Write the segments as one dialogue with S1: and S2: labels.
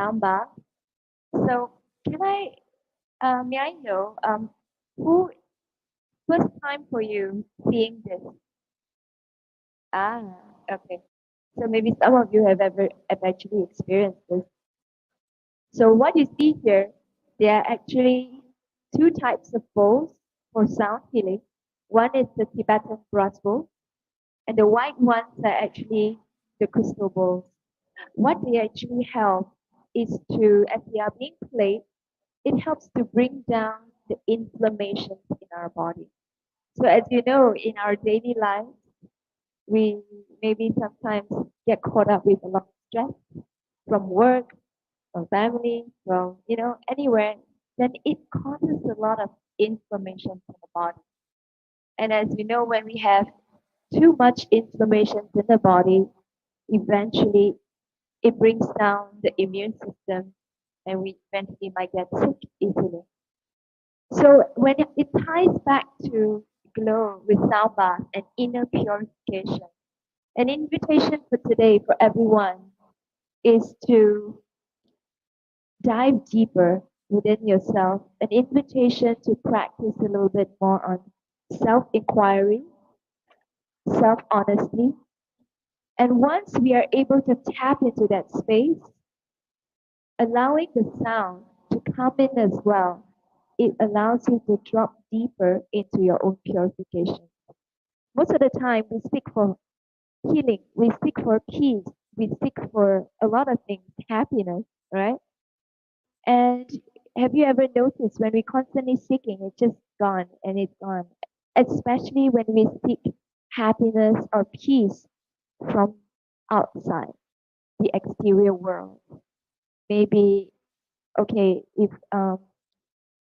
S1: sound bath. So may I know, who first time for you seeing this? Ah, okay. So maybe some of you have actually experienced this. So what you see here, there are actually two types of bowls for sound healing. One is the Tibetan brass bowl, and the white ones are actually the crystal bowls. What they actually help is to, as they are being played, it helps to bring down the inflammation in our body. So as you know, in our daily life, we maybe sometimes get caught up with a lot of stress from work, from family, from anywhere. Then it causes a lot of inflammation in the body. And as we know, when we have too much inflammation in the body, eventually it brings down the immune system and we eventually might get sick easily. So when it ties back to glow with sound bath and inner purification, an invitation for today for everyone is to dive deeper within yourself, an invitation to practice a little bit more on self inquiry, self honesty. And once we are able to tap into that space, allowing the sound to come in as well, it allows you to drop deeper into your own purification. Most of the time, we seek for healing, we seek for peace, we seek for a lot of things, happiness, right? And have you ever noticed when we constantly seeking, it's just gone and it's gone, especially when we seek happiness or peace from outside the exterior world. Maybe, okay, if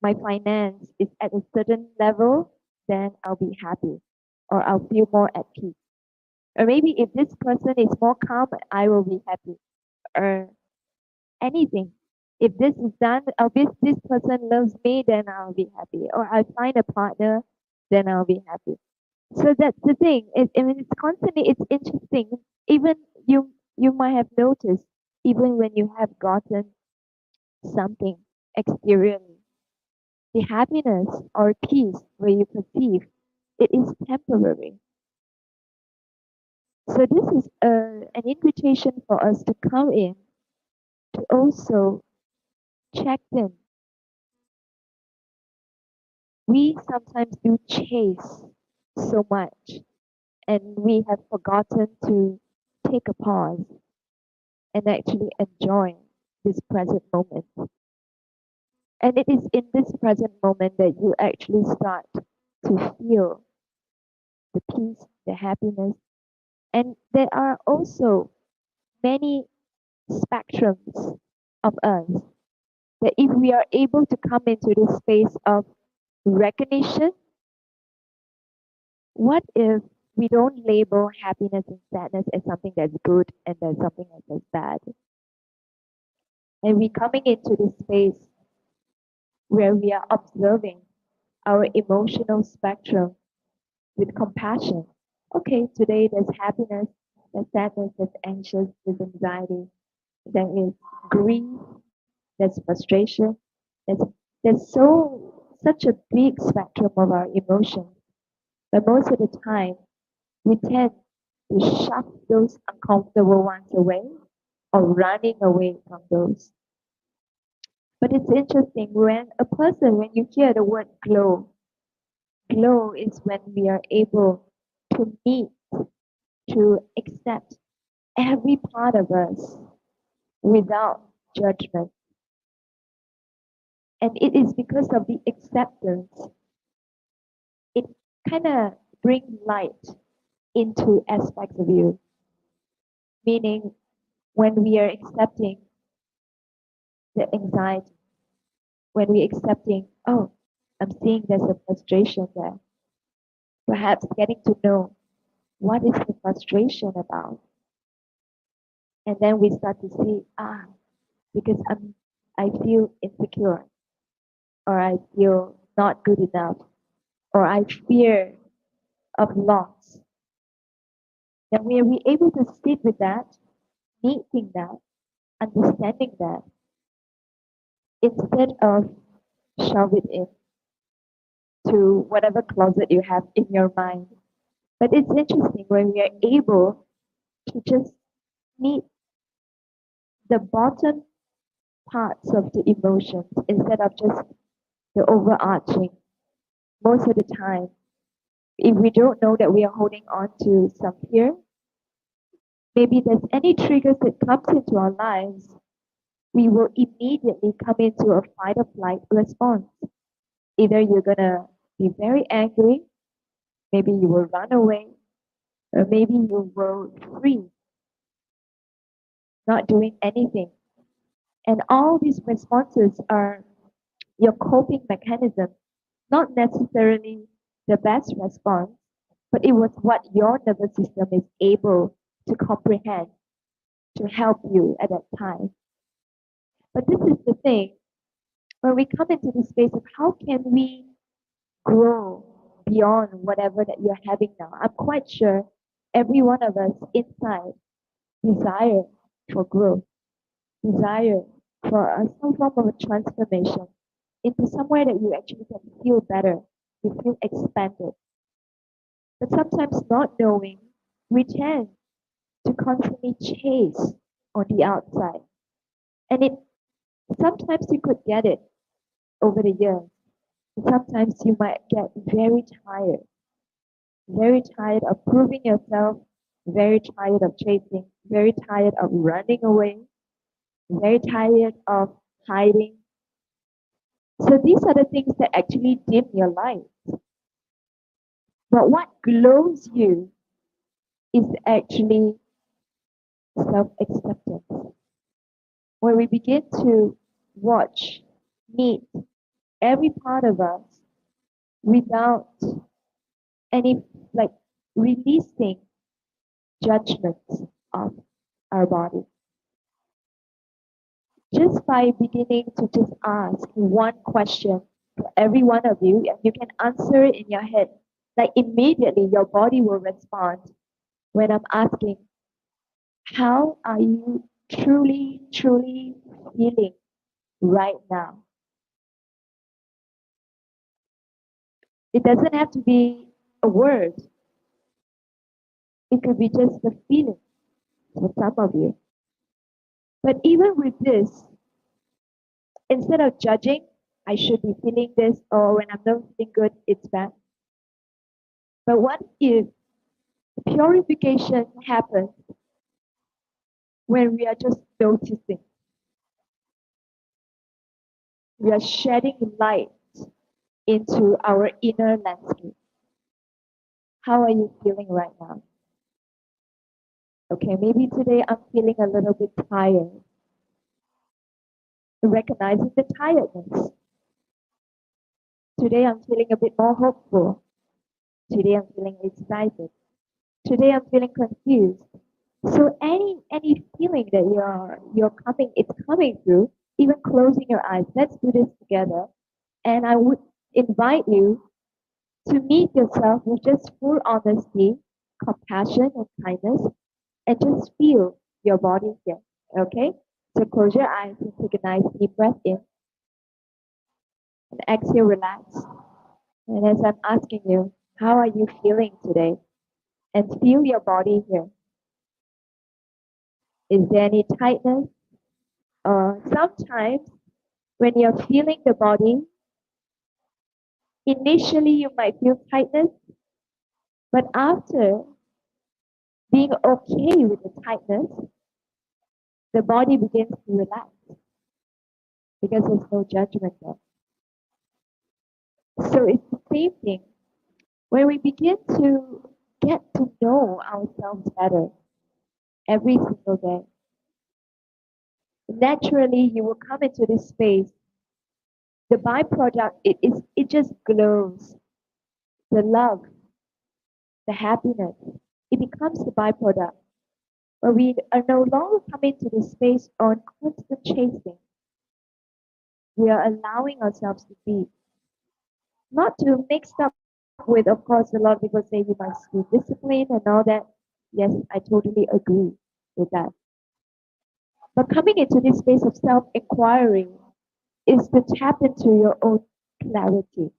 S1: my finance is at a certain level, then I'll be happy or I'll feel more at peace. Or maybe if this person is more calm, I will be happy. Or anything. If this is done, or this person loves me, then I'll be happy. Or I find a partner, then I'll be happy. So that's the thing. I mean, it's constantly, it's interesting. Even you might have noticed, even when you have gotten something exteriorly, the happiness or peace where you perceive it is temporary. So this is an invitation for us to come in to also check in. We sometimes do chase so much and we have forgotten to take a pause and actually enjoy this present moment. And it is in this present moment that you actually start to feel the peace, the happiness. And there are also many spectrums of us that if we are able to come into this space of recognition, what if we don't label happiness and sadness as something that's good and there's something that's bad? And we coming into this space where we are observing our emotional spectrum with compassion. Okay, today there's happiness, there's sadness, there's anxious, there's anxiety, there is grief, there's frustration, there's such a big spectrum of our emotions. But most of the time we tend to shove those uncomfortable ones away or running away from those. But it's interesting when you hear the word glow, glow is when we are able to meet, to accept every part of us without judgment. And it is because of the acceptance, it kind of brings light into aspects of you. Meaning, when we are accepting the anxiety, when we're accepting, oh, I'm seeing there's a frustration there. Perhaps getting to know what is the frustration about. And then we start to see, because I feel insecure, or I feel not good enough, or I fear of loss. Then we are able to sit with that, meeting that, understanding that. instead of shove it in to whatever closet you have in your mind. But it's interesting when we are able to just meet the bottom parts of the emotions instead of just the overarching. Most of the time, if we don't know that we are holding on to some fear, maybe there's any triggers that comes into our lives, we will immediately come into a fight or flight response. Either you're gonna be very angry, maybe you will run away, or maybe you will freeze, not doing anything. And all these responses are your coping mechanism, not necessarily the best response, but it was what your nervous system is able to comprehend to help you at that time. But this is the thing, when we come into the space of how can we grow beyond whatever that you're having now, I'm quite sure every one of us inside desire for growth, desire for some form of a transformation into somewhere that you actually can feel better, you feel expanded. But sometimes not knowing, we tend to constantly chase on the outside. And it sometimes you could get it over the years. Sometimes you might get very tired of proving yourself, very tired of chasing, very tired of running away, very tired of hiding. So these are the things that actually dim your light. But what glows you is actually self acceptance. When we begin to watch, meet every part of us without any like releasing judgments of our body. Just by beginning to just ask one question for every one of you, and you can answer it in your head. Like immediately your body will respond when I'm asking, how are you truly feeling right now? It doesn't have to be a word. It could be just the feeling for some of you. But even with this, instead of judging, I should be feeling this, or when I'm not feeling good, it's bad. But what if purification happens when we are just noticing? We are shedding light into our inner landscape. How are you feeling right now? Okay, maybe today I'm feeling a little bit tired. Recognizing the tiredness. Today I'm feeling a bit more hopeful. Today I'm feeling excited. Today I'm feeling confused. So any feeling that it's coming through, even closing your eyes. Let's do this together. And I would invite you to meet yourself with just full honesty, compassion, and kindness, and just feel your body here. Okay? So close your eyes and take a nice deep breath in, and exhale, relax. And as I'm asking you, how are you feeling today? And feel your body here. Is there any tightness? Sometimes when you're feeling the body, initially you might feel tightness, but after being okay with the tightness, the body begins to relax because there's no judgment there. So it's the same thing. When we begin to get to know ourselves better every single day, naturally you will come into this space. The byproduct it just glows. The love, the happiness, it becomes the byproduct. But we are no longer coming to this space on constant chasing. We are allowing ourselves to be, not to mix up with, of course, a lot of people say you must be disciplined and all that. Yes, I totally agree with that. But coming into this space of self inquiry, is to tap into your own clarity.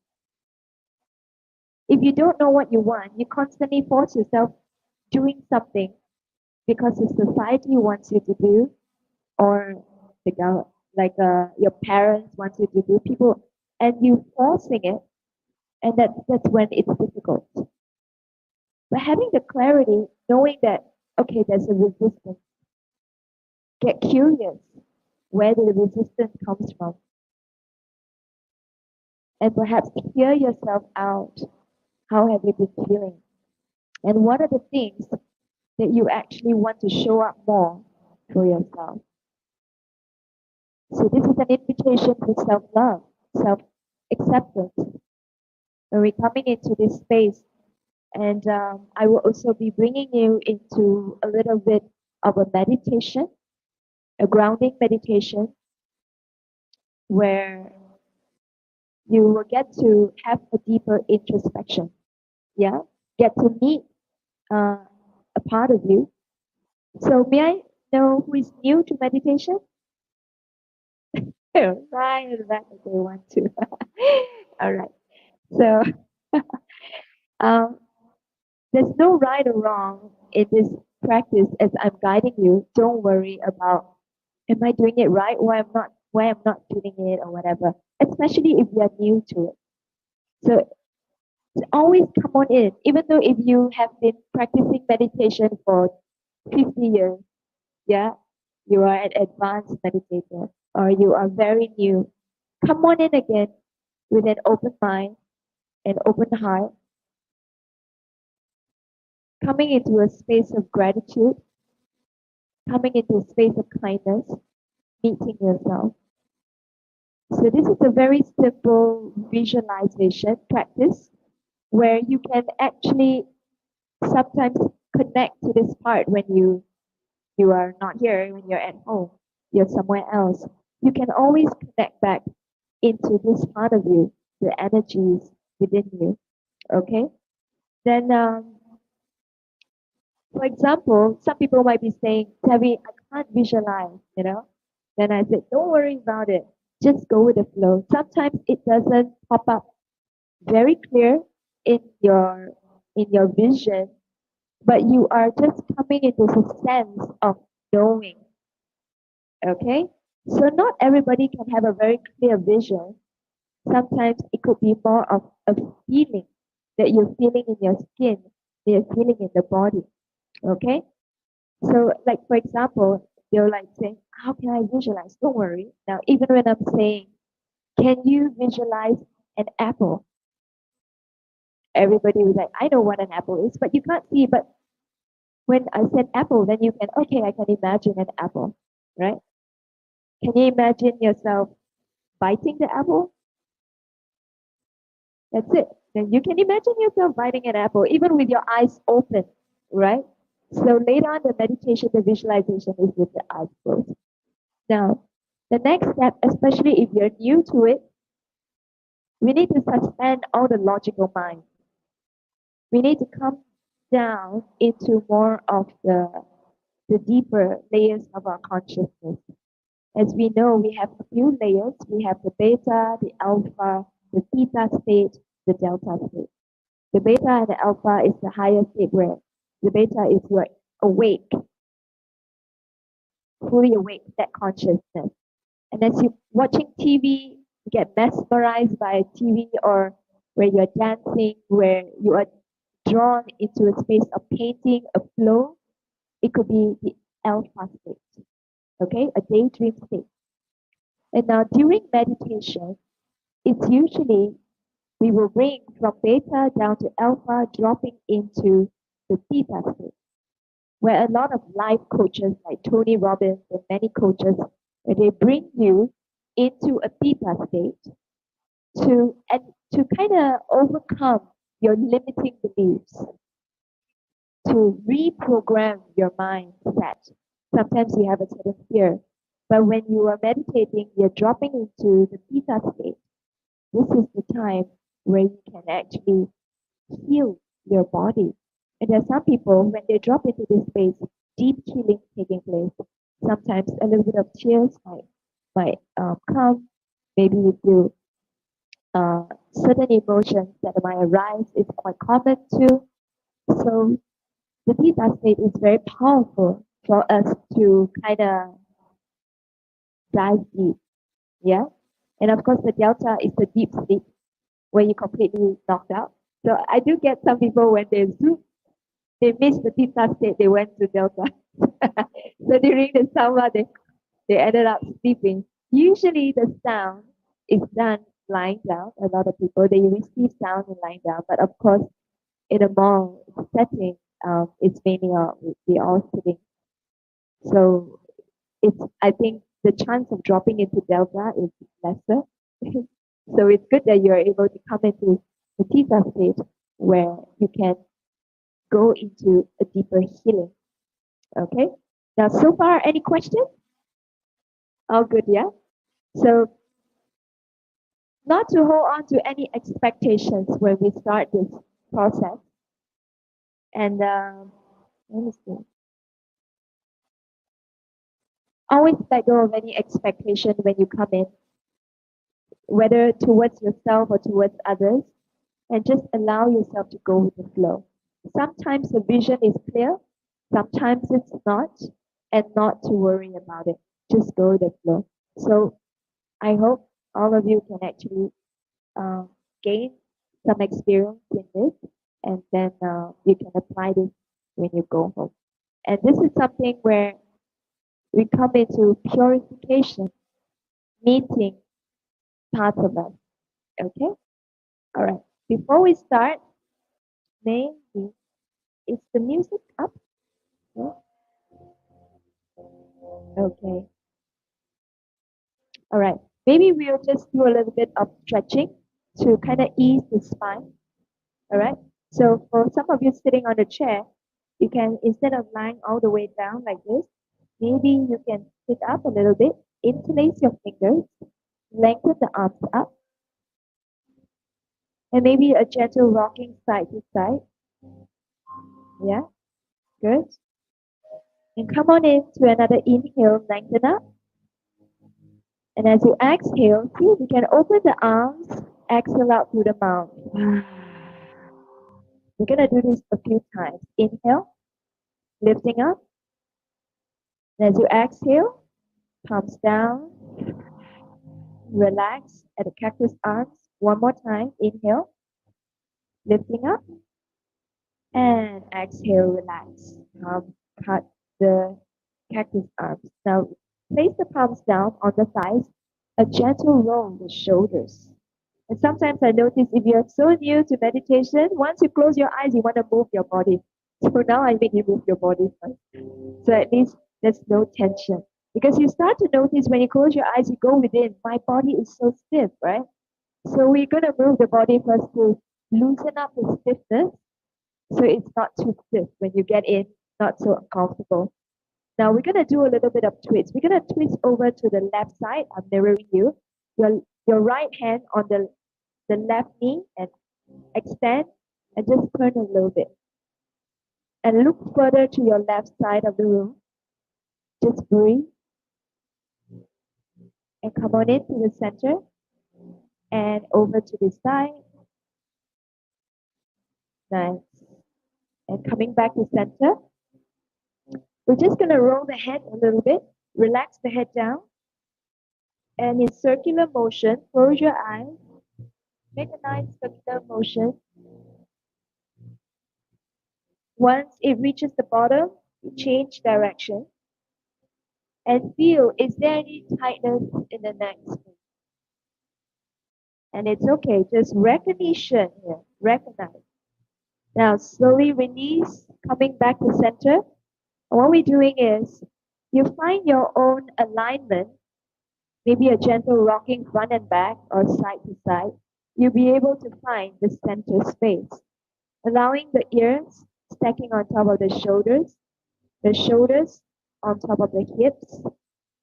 S1: If you don't know what you want, you constantly force yourself doing something because the society wants you to do, or your parents want you to do, people, and you forcing it, and that's when it's difficult. But having the clarity, knowing that okay, there's a resistance, get curious where the resistance comes from, and perhaps hear yourself out. How have you been feeling? And what are the things that you actually want to show up more for yourself? So this is an invitation to self-love, self-acceptance. When we're coming into this space, and I will also be bringing you into a little bit of a meditation, a grounding meditation, where you will get to have a deeper introspection. Yeah, get to meet uh, a part of you. So may I know who is new to meditation? Right, that they want to. All right. So um, there's no right or wrong in this practice as I'm guiding you. Don't worry about am I doing it right, why I'm not doing it or whatever. Especially if you're new to it. So always come on in, even though if you have been practicing meditation for 50 years, yeah, you are an advanced meditator or you are very new. Come on in again with an open mind, an open heart, coming into a space of gratitude, coming into a space of kindness, meeting yourself. So this is a very simple visualization practice where you can actually sometimes connect to this part when you are not here, when you're at home, you're somewhere else. You can always connect back into this part of you, the energies within you. Okay? Then for example, some people might be saying, Tavi, I can't visualize, you know? Then I said, don't worry about it. Just go with the flow. Sometimes it doesn't pop up very clear in your vision, but you are just coming into a sense of knowing. Okay? So not everybody can have a very clear vision. Sometimes it could be more of a feeling that you're feeling in your skin, that you're feeling in the body. Okay? So, like for example, you're like saying, "How can I visualize?" Don't worry. Now, even when I'm saying, "Can you visualize an apple?" Everybody was like, "I know what an apple is," but you can't see. But when I said apple, then you can, okay, I can imagine an apple, right? Can you imagine yourself biting the apple? That's it. Then you can imagine yourself biting an apple, even with your eyes open, right? So later on, the meditation, the visualization is with the eyes closed. Now, the next step, especially if you're new to it, we need to suspend all the logical mind. We need to come down into more of the deeper layers of our consciousness. As we know, we have a few layers. We have the beta, the alpha, the theta state, the delta state. The beta and the alpha is the higher state where the beta is your awake, fully awake, that consciousness. And as you're watching TV, you get mesmerized by TV or where you're dancing, where you are drawn into a space of painting, a flow. It could be the alpha state, okay, a daydream state. And now during meditation, it's usually we will bring from beta down to alpha, dropping into the theta state, where a lot of life coaches like Tony Robbins and many coaches, where they bring you into a theta state to kind of overcome your limiting beliefs, to reprogram your mindset. Sometimes you have a certain fear, but when you are meditating, you're dropping into the theta state. This is the time where you can actually heal your body. And there are some people, when they drop into this space, deep healing taking place. Sometimes a little bit of tears might come. Maybe you feel certain emotions that might arise is quite common too. So the theta state is very powerful for us to kind of dive deep. Yeah. And of course, the delta is the deep sleep where you completely knocked out. So I do get some people when they zoom, they miss the theta state, they went to delta. So during the summer, they ended up sleeping. Usually the sound is done lying down. A lot of people, they receive sound in lying down. But of course, in a mall setting, it's mainly we all sitting. So I think the chance of dropping into delta is lesser. So it's good that you're able to come into the theta state where you can go into a deeper healing. Okay. Now, so far, any questions? All good, yeah. So, not to hold on to any expectations when we start this process, and let me see. Always let go of any expectation when you come in, whether towards yourself or towards others, and just allow yourself to go with the flow. Sometimes the vision is clear, sometimes it's not, and not to worry about it. Just go with the flow. So I hope all of you can actually uh, gain some experience in this, and then you can apply this when you go home. And this is something where we come into purification, meeting parts of us. Okay? All right. Before we start, maybe is the music up? No? Okay. All right. Maybe we'll just do a little bit of stretching to kind of ease the spine. All right. So for some of you sitting on a chair, you can, instead of lying all the way down like this, maybe you can sit up a little bit, interlace your fingers, lengthen the arms up, and maybe a gentle rocking side to side. Yeah, good. And come on in to another inhale, lengthen up. And as you exhale, see if you can open the arms, exhale out through the mouth. We're going to do this a few times. Inhale, lifting up. And as you exhale, palms down, relax at the cactus arms. One more time. Inhale, lifting up. And exhale, relax. Cut the cactus arms. Now, place the palms down on the thighs. A gentle roll the shoulders. And sometimes I notice if you're so new to meditation, once you close your eyes, you want to move your body. So now I make you move your body first. So at least there's no tension. Because you start to notice when you close your eyes, you go within. My body is so stiff, right? So we're going to move the body first to loosen up the stiffness so it's not too stiff when you get in, not so uncomfortable. Now we're going to do a little bit of twist. We're going to twist over to the left side. I'm mirroring you. Your right hand on the left knee and extend and just turn a little bit. And look further to your left side of the room. Just breathe and come on into the center and over to the side. Nice. And coming back to center. We're just going to roll the head a little bit. Relax the head down. And in circular motion, close your eyes. Make a nice circular motion. Once it reaches the bottom, you change direction. And feel, is there any tightness in the neck? And it's okay, just recognition here, recognize. Now slowly release, coming back to center. And what we're doing is, you find your own alignment, maybe a gentle rocking front and back or side to side. You'll be able to find the center space, allowing the ears stacking on top of the shoulders on top of the hips,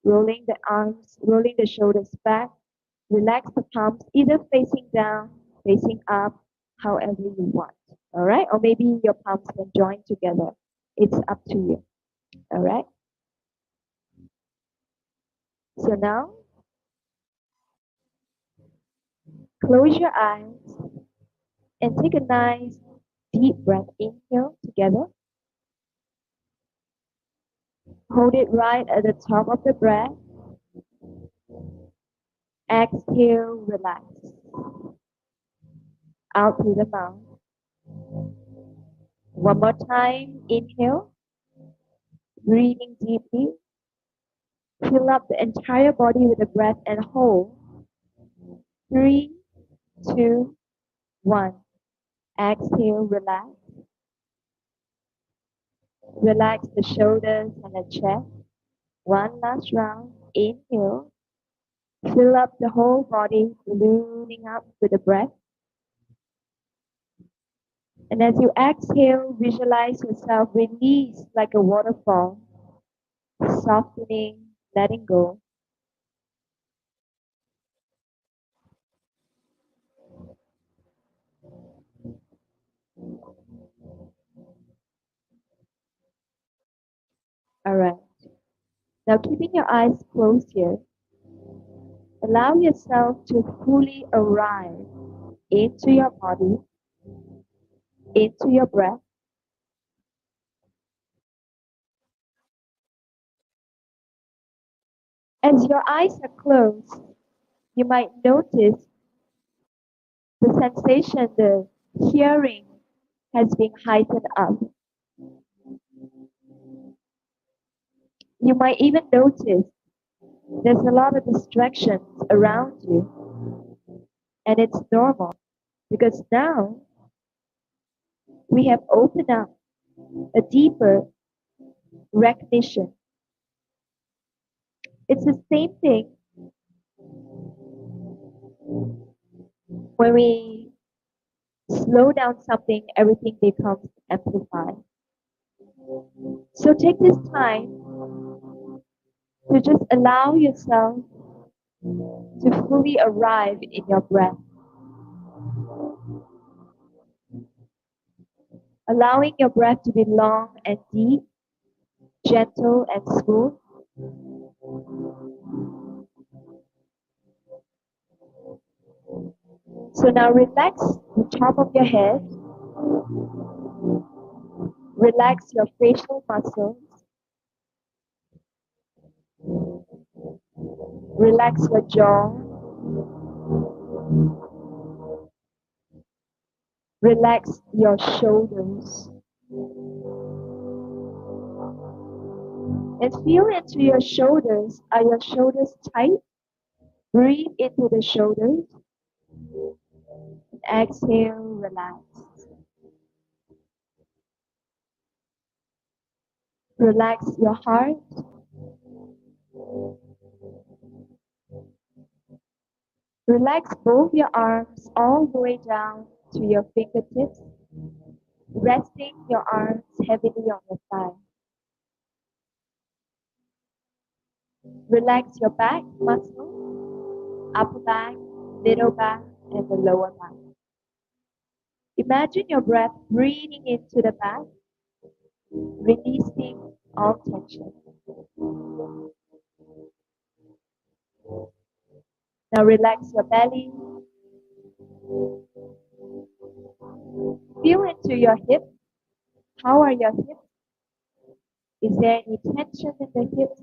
S1: rolling the arms, rolling the shoulders back. Relax the palms, either facing down, facing up, however you want. All right? Or maybe your palms can join together. It's up to you. All right? So now, Close your eyes and take a nice deep breath. Inhale together. Hold it right at the top of the breath. Exhale, relax. Out through the mouth. One more time. Inhale, breathing deeply. Fill up the entire body with the breath and hold. Three, two, one. Exhale, relax. Relax the shoulders and the chest. One last round. Inhale. Fill up the whole body, ballooning up with the breath. And as you exhale, visualize yourself release like a waterfall, softening, letting go. All right. Now, keeping your eyes closed here, allow yourself to fully arrive into your body, into your breath. As your eyes are closed, you might notice the sensation, the hearing has been heightened up. You might even notice there's a lot of distractions around you, and it's normal because now we have opened up a deeper recognition. It's the same thing when we slow down something, everything becomes amplified. So take this time to just allow yourself to fully arrive in your breath, allowing your breath to be long and deep, gentle and smooth. So now relax the top of your head, relax your facial muscles, relax your jaw, relax your shoulders, and feel into your shoulders. Are your shoulders tight? Breathe into the shoulders. Exhale, relax. Relax your heart. Relax both your arms all the way down to your fingertips, resting your arms heavily on your thigh. Relax your back muscles, upper back, middle back, and the lower back. Imagine your breath breathing into the back, releasing all tension. Now relax your belly. Feel into your hips. How are your hips? Is there any tension in the hips?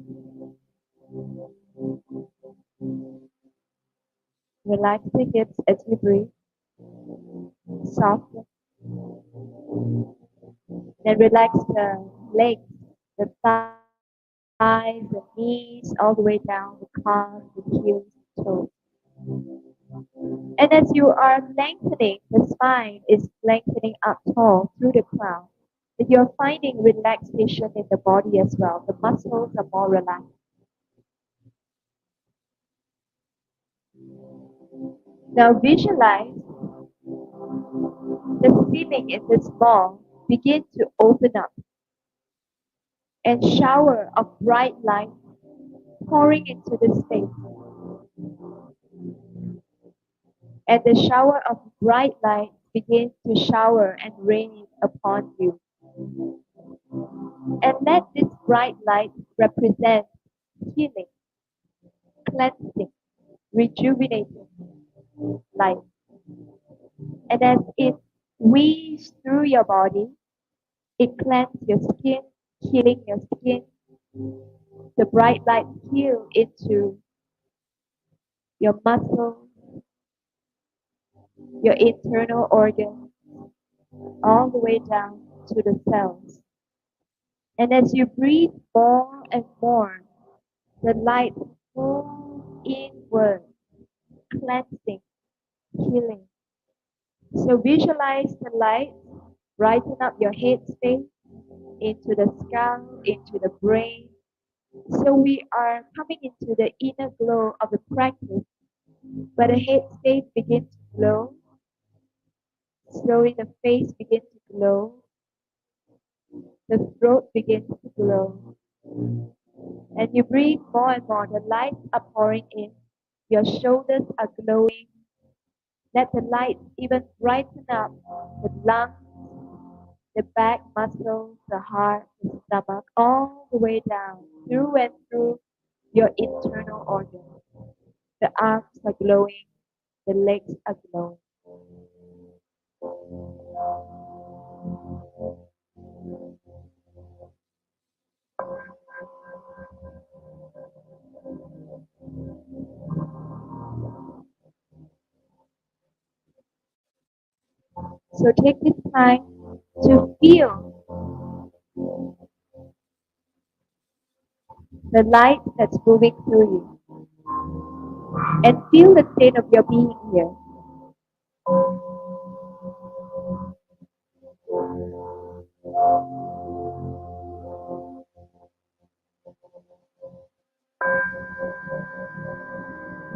S1: Relax the hips as you breathe. Soften. Then relax the legs, the thighs, the knees, all the way down the calves, the heels, toes. And as you are lengthening, the spine is lengthening up tall through the crown. But you're finding relaxation in the body as well. The muscles are more relaxed. Now visualize the ceiling in this ball begin to open up and shower of bright light pouring into the space. And the shower of bright light begins to shower and rain upon you. And let this bright light represent healing, cleansing, rejuvenating. light. And as it weaves through your body, it cleanses your skin, healing your skin. The bright light heals into your muscles, your internal organs, all the way down to the cells. And as you breathe more and more, the light moves inward, cleansing, healing. So visualize the light brighten up your head space into the skull, into the brain. So we are coming into the inner glow of the practice, where the head space begins to glow, slowly the face begins to glow, the throat begins to glow, and you breathe more and more. The lights are pouring in. Your shoulders are glowing. Let the light even brighten up the lungs, the back muscles, the heart, the stomach, all the way down, through and through your internal organs. The arms are glowing, the legs are glowing. So take this time to feel the light that's moving through you and feel the state of your being here.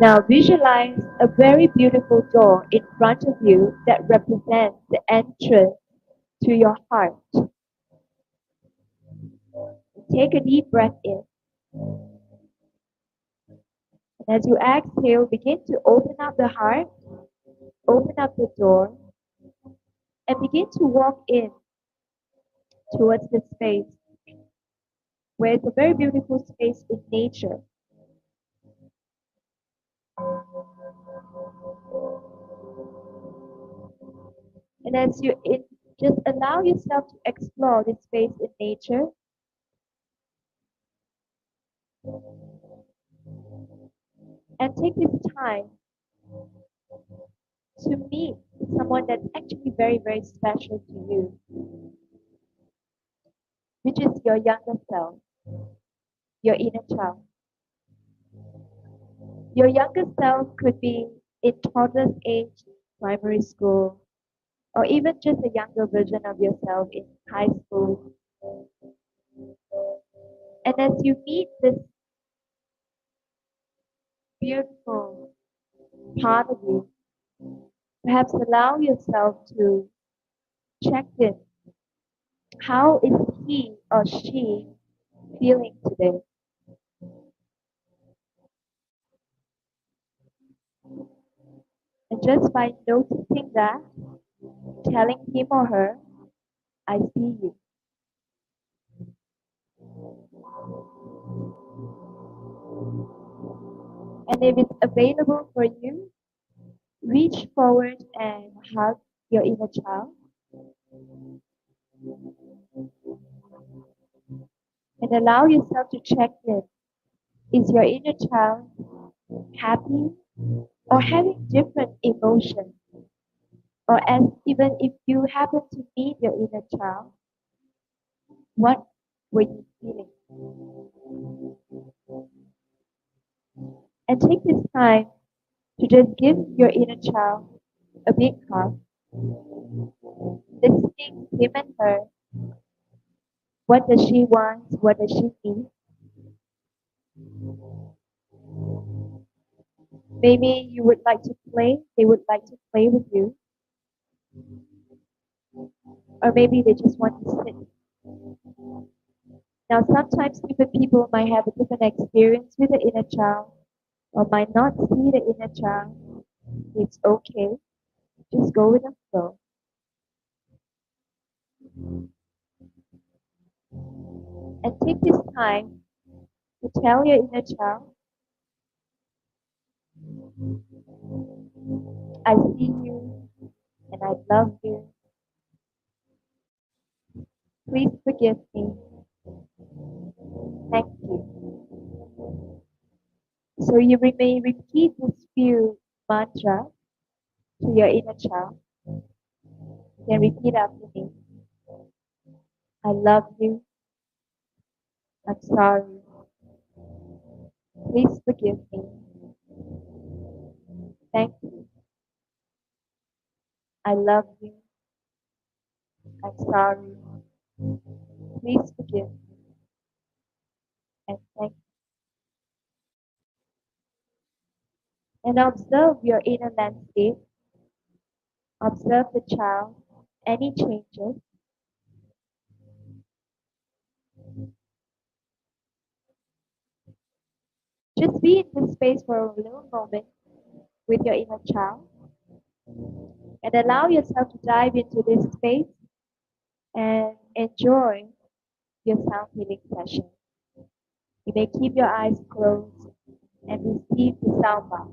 S1: Now visualize a very beautiful door in front of you that represents the entrance to your heart. Take a deep breath in. And as you exhale, begin to open up the heart, open up the door, and begin to walk in towards the space where it's a very beautiful space in nature. And as just allow yourself to explore this space in nature, and take this time to meet someone that's actually very, very special to you, which is your younger self, your inner child. Your younger self could be in toddler's age, primary school, or even just a younger version of yourself in high school. And as you meet this beautiful part of you, perhaps allow yourself to check in. How is he or she feeling today? And just by noticing that, telling him or her, I see you. And if it's available for you, reach forward and hug your inner child and allow yourself to check in. Is your inner child happy or having different emotions? Or as even if you happen to meet your inner child, what were you feeling? And take this time to just give your inner child a big hug, listening to him and her. What does she want? What does she need? Maybe you would like to play, they would like to play with you, or maybe they just want to sit. Now, sometimes different people might have a different experience with the inner child or might not see the inner child. It's okay. Just go with the flow. And take this time to tell your inner child I see you and I love you. Please forgive me. Thank you. So you may repeat this few mantra to your inner child. Then repeat after me. I love you. I'm sorry. Please forgive me. Thank you. I love you. I'm sorry. Please forgive me. And thank you. And observe your inner landscape. Observe the child. Any changes. Just be in this space for a little moment with your inner child and allow yourself to dive into this space and enjoy your sound healing session. You may keep your eyes closed and receive the sound bath.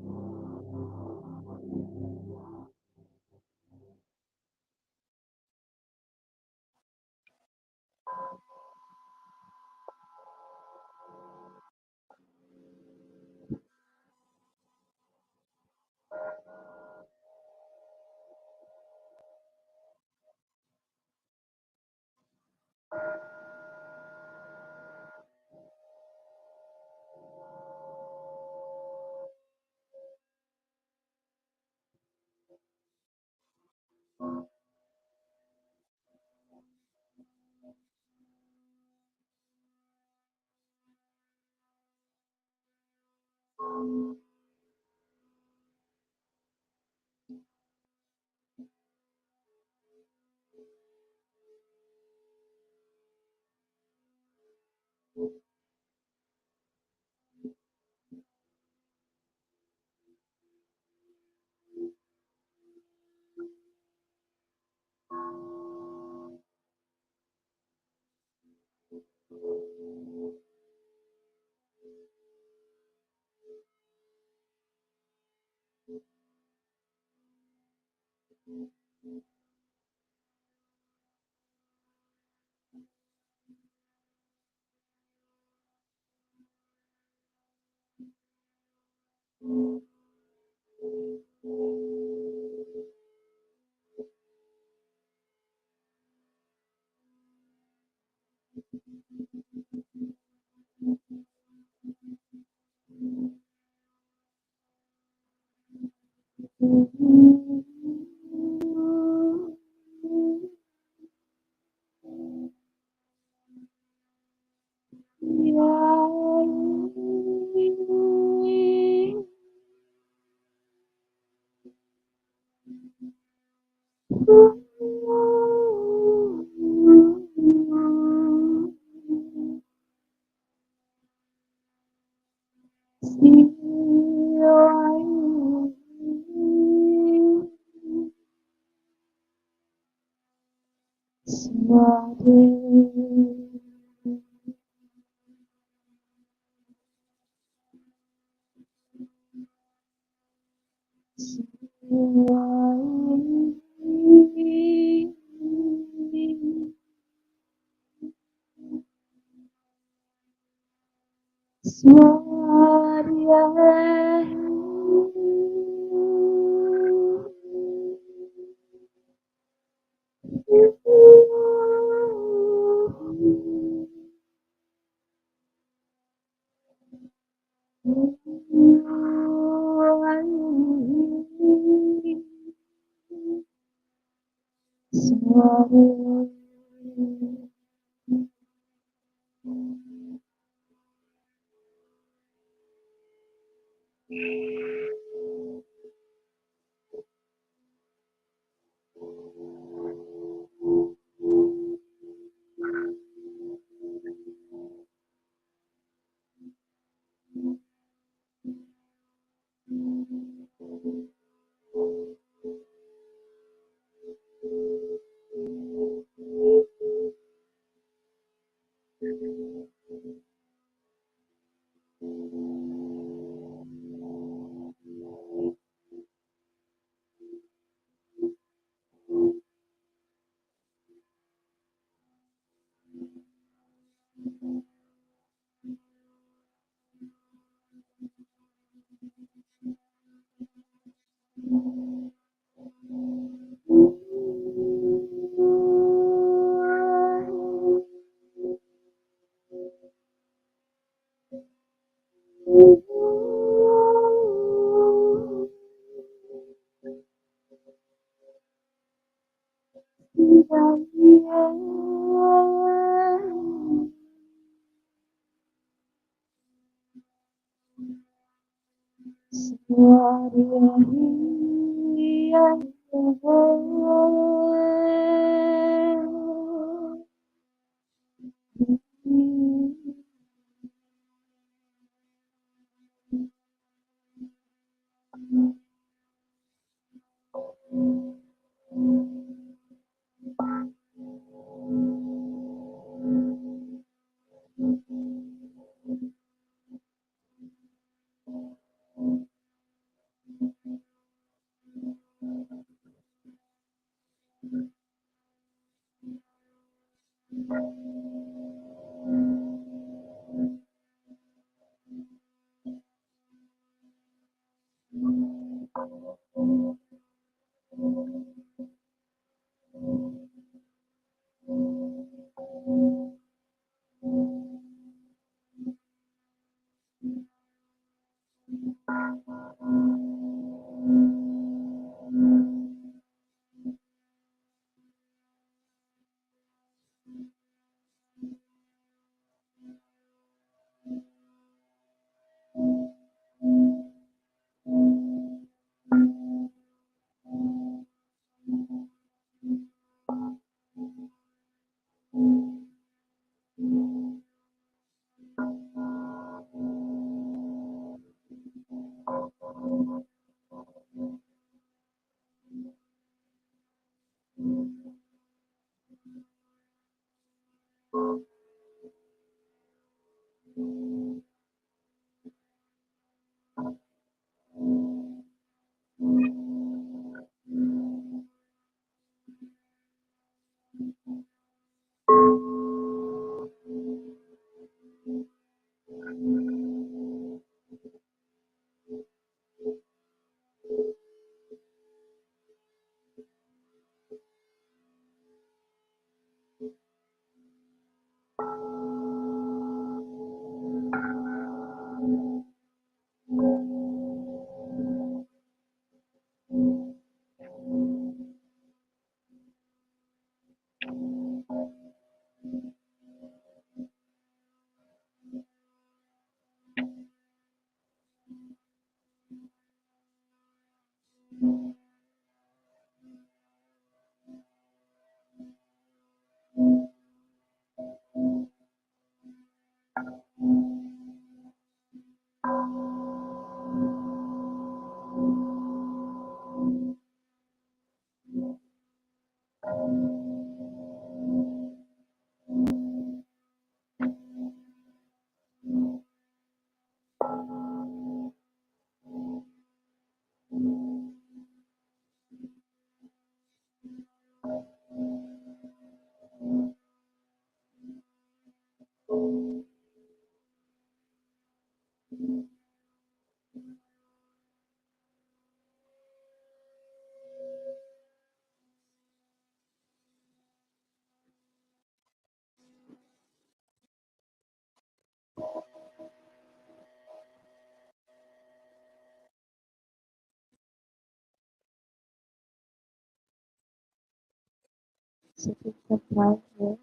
S1: So take some time here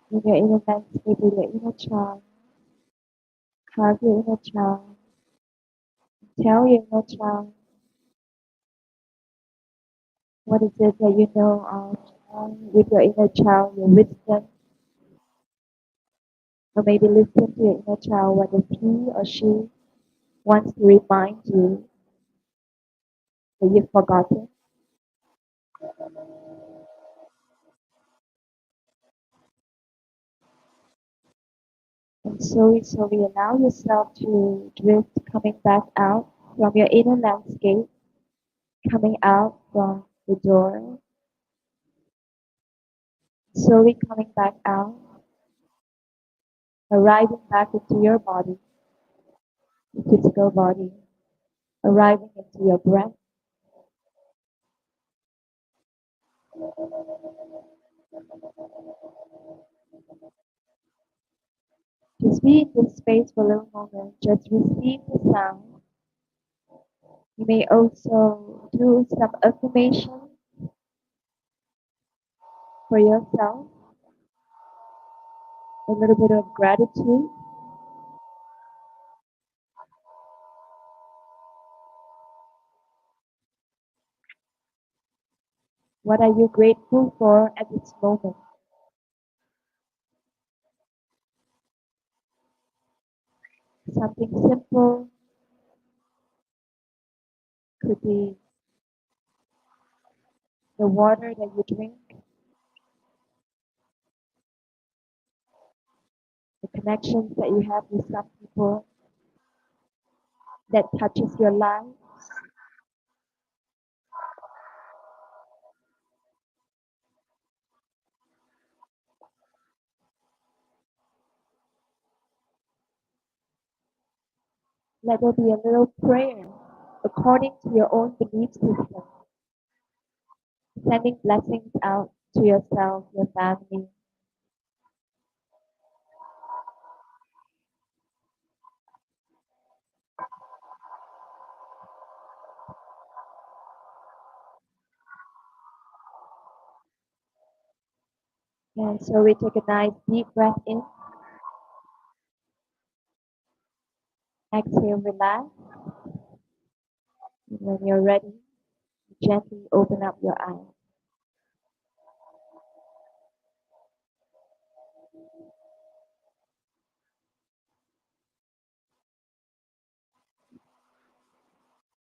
S1: in your inner landscape with your inner child. Hug your inner child. Tell your inner child what is it that you know of with your inner child, your wisdom, or maybe listen to your inner child what does he or she wants to remind you that you've forgotten. And slowly allow yourself to drift coming back out from your inner landscape, coming out from the door, slowly coming back out, arriving back into your body, the physical body, arriving into your breath. Just be in this space for a little moment, just receive the sound. You may also do some affirmation for yourself, a little bit of gratitude. What are you grateful for at this moment? Something simple could be the water that you drink, the connections that you have with some people that touches your life. Let there be a little prayer according to your own belief system, sending blessings out to yourself, your family. And so we take a nice deep breath in, exhale, relax. And when you're ready, gently open up your eyes.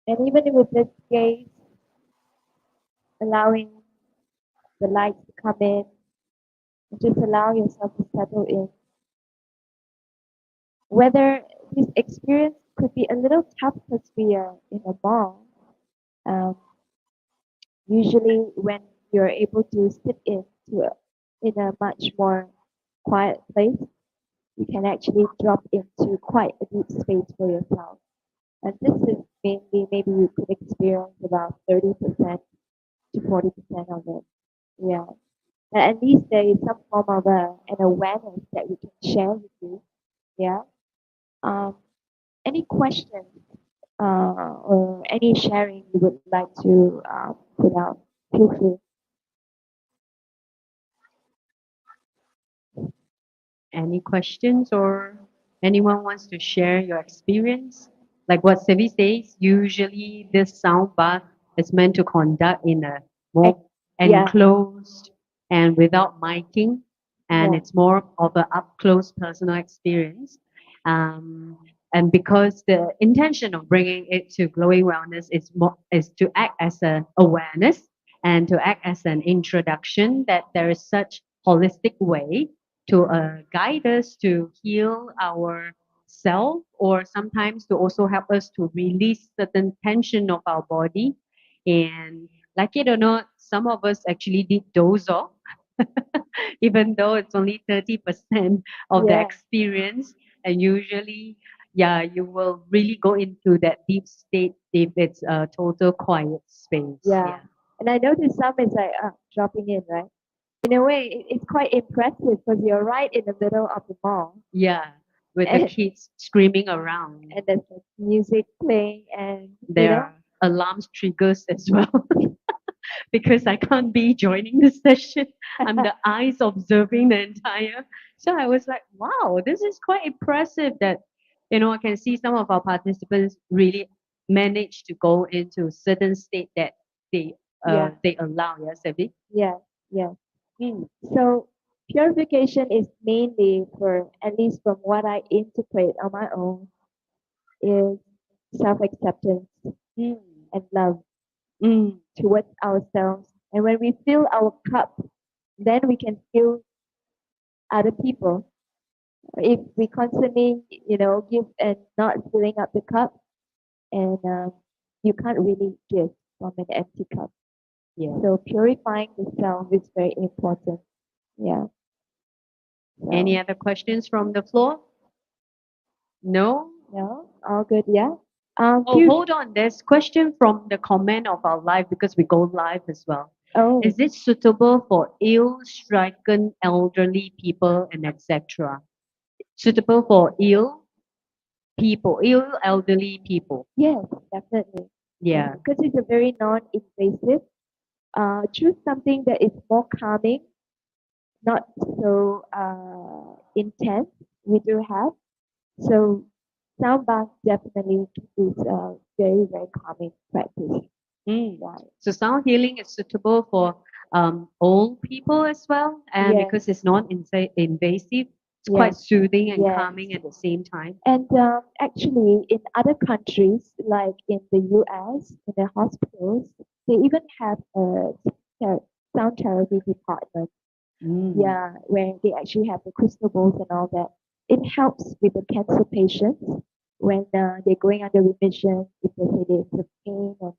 S1: And even with this gaze, allowing the lights to come in, and just allow yourself to settle in. Whether this experience could be a little tough because we are in a mall, um, usually when you're able to sit in a much more quiet place, you can actually drop into quite a deep space for yourself. And this is mainly maybe you could experience about 30% to 40% of it. Yeah. And at least there is some form of an awareness that we can share with you. Yeah. Um, any questions or any sharing you would like to put out? Feel free.
S2: Any questions or anyone wants to share your experience? Like what Sevi says, usually this sound bath is meant to conduct in a
S1: Ex-
S2: more
S1: yeah.
S2: enclosed and without miking, and
S1: Yeah.
S2: it's more of an up close personal experience. Um, and because the intention of bringing it to glowing wellness is to act as an awareness and to act as an introduction that there is such holistic way to guide us to heal our self or sometimes to also help us to release certain tension of our body. And like it or not, some of us actually did doze off, even though it's only 30% of the
S1: Yeah.
S2: experience. And usually, yeah, you will really go into that deep state if it's a total quiet space.
S1: Yeah.
S2: Yeah.
S1: And I noticed some is like dropping in, right? In a way, it's quite impressive because you're right in the middle of the mall,
S2: Yeah. With the
S1: and
S2: kids screaming around.
S1: and there's like music playing, and
S2: There are alarms triggers as well because I can't be joining the session. I'm the eyes observing the entire. So I was like, wow, this is quite impressive that, I can see some of our participants really manage to go into certain state that they
S1: yeah,
S2: they allow, yes, Evie?
S1: yeah, yeah.
S2: Mm,
S1: So purification is mainly for, at least from what I interpret on my own, is self-acceptance
S2: mm,
S1: and love
S2: mm,
S1: towards ourselves. And when we fill our cup, then we can fill other people. If we constantly, give and not filling up the cup, and you can't really give from an empty cup.
S2: yeah.
S1: So purifying the self is very important. Yeah.
S2: Any
S1: So
S2: other questions from the floor? No?
S1: no, all good. Yeah.
S2: Oh,
S1: Few.
S2: hold on. There's question from the comment of our live because we go live as well.
S1: Oh,
S2: Is it suitable for ill-stricken elderly people and etc.? Suitable for ill people, ill elderly people.
S1: yes, definitely.
S2: Yeah.
S1: Because it's a very non-invasive. Choose something that is more calming, not so intense. We do have. So sound bath definitely is a very, very calming practice.
S2: Mm.
S1: Right.
S2: So sound healing is suitable for old people as well, and
S1: Yes.
S2: because it's not invasive, it's quite
S1: Yes.
S2: soothing and
S1: Yes.
S2: calming at the same time.
S1: And actually, in other countries, like in the US, in the hospitals, they even have a ther- sound therapy department.
S2: Mm.
S1: Yeah, where they actually have the crystal bowls and all that. It helps with the cancer patients when they're going under remission, if they say there's a pain and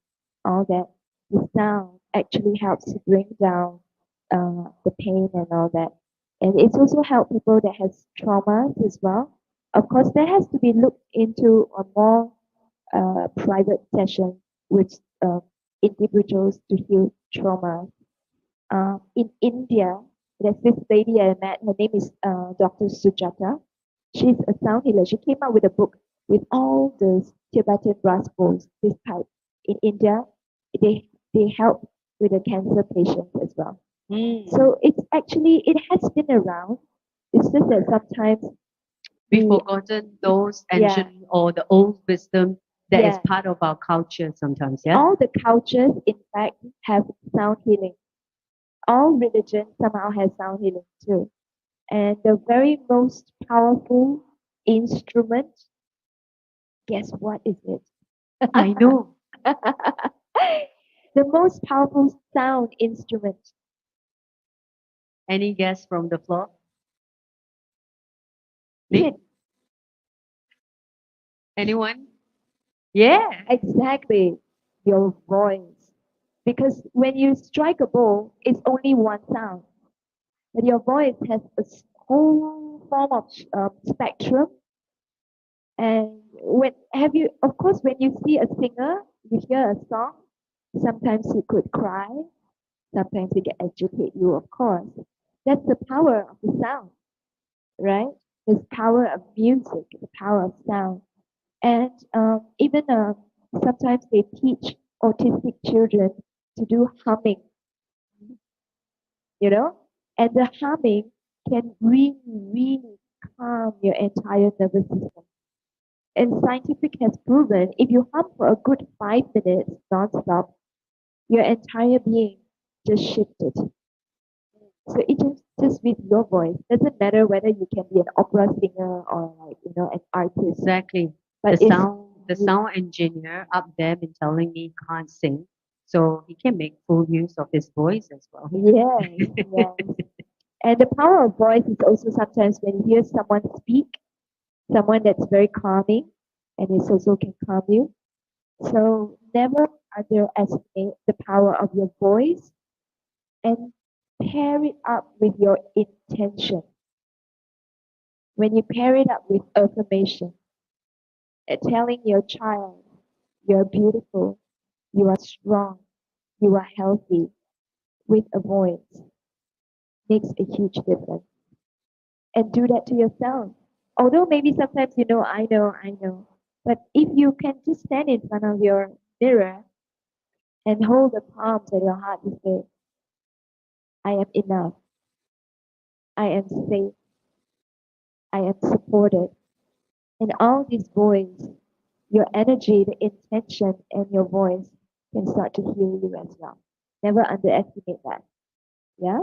S1: all that. The sound actually helps to bring down the pain and all that. And it's also help people that has traumas as well. Of course, that has to be looked into a more private session with individuals to heal trauma. In India, there's this lady I met. Her name is Dr. Sujata. She's a sound healer. She came out with a book with all the Tibetan brass bowls, this type. In India, they help with the cancer patients as well.
S2: Mm.
S1: So it's actually it has been around. It's just that sometimes
S2: We've
S1: we
S2: forgotten those
S1: yeah
S2: ancient or the old wisdom that is
S1: yeah
S2: part of our culture sometimes, yeah?
S1: all the cultures in fact have sound healing. All religions somehow has sound healing too. And the very most powerful instrument, guess what is it?
S2: I know.
S1: The most powerful sound instrument.
S2: Any guess from the floor? Nick?
S1: Hit.
S2: Anyone? Yeah.
S1: Exactly. Your voice. Because when you strike a bow, it's only one sound. But your voice has a whole form of spectrum. And when have you, of course, when you see a singer, you hear a song, sometimes you could cry, sometimes you get agitate you, of course. That's the power of the sound, right? There's power of music, the power of sound. And even sometimes they teach autistic children to do humming, you know? And the humming can really, really calm your entire nervous system. And scientific has proven if you hum for a good 5 minutes nonstop, your entire being just shifted. So it just with your voice. Doesn't matter whether you can be an opera singer or like, an artist.
S2: Exactly.
S1: But it's
S2: The sound engineer up there been telling me he can't sing, so he can make full use of his voice as well.
S1: yes, yes. And the power of voice is also sometimes when you hear someone speak, someone that's very calming, and it also can calm you. So never underestimate the power of your voice and pair it up with your intention. When you pair it up with affirmation, telling your child, you're beautiful, you are strong, you are healthy with a voice makes a huge difference. And do that to yourself. Although maybe sometimes I know. But if you can just stand in front of your mirror and hold the palms of your heart and say, I am enough, I am safe, I am supported. And all these voice, your energy, the intention, and your voice can start to heal you as well. Never underestimate that. Yeah?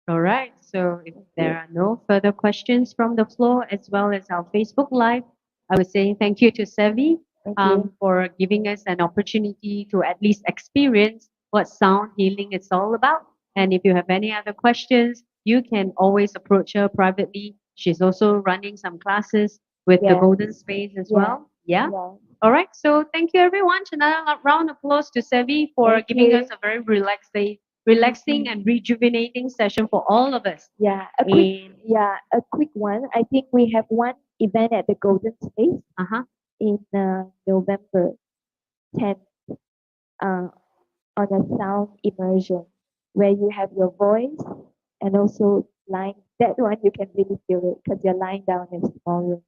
S2: All right. So if
S1: Thank
S2: there
S1: you.
S2: are no further questions from the floor as well as our Facebook Live, I would say thank you to Sevi
S1: Thank you.
S2: for giving us an opportunity to at least experience what sound healing is all about. And if you have any other questions, you can always approach her privately. She's also running some classes with the
S1: Yes.
S2: Golden Space as
S1: Yeah.
S2: well. Yeah.
S1: Yeah.
S2: All right. So thank you everyone. Another round of applause to Sevi for
S1: Thank
S2: giving us
S1: you.
S2: a very relaxing and rejuvenating session for all of us.
S1: Yeah.
S2: And
S1: A quick one. I think we have one event at the Golden Space
S2: uh-huh.
S1: in November 10th uh, on a sound immersion where you have your voice and also lying. That one you can really feel it because you're lying down in a small room.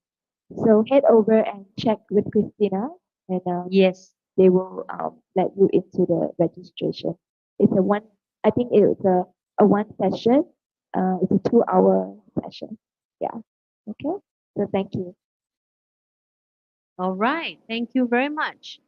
S1: So head over and check with Christina, and
S2: Yes.
S1: they will let you into the registration. It's a one. I think it's a one session. It's a 2 hour session. Yeah. Okay. So thank you.
S2: All right. Thank you very much.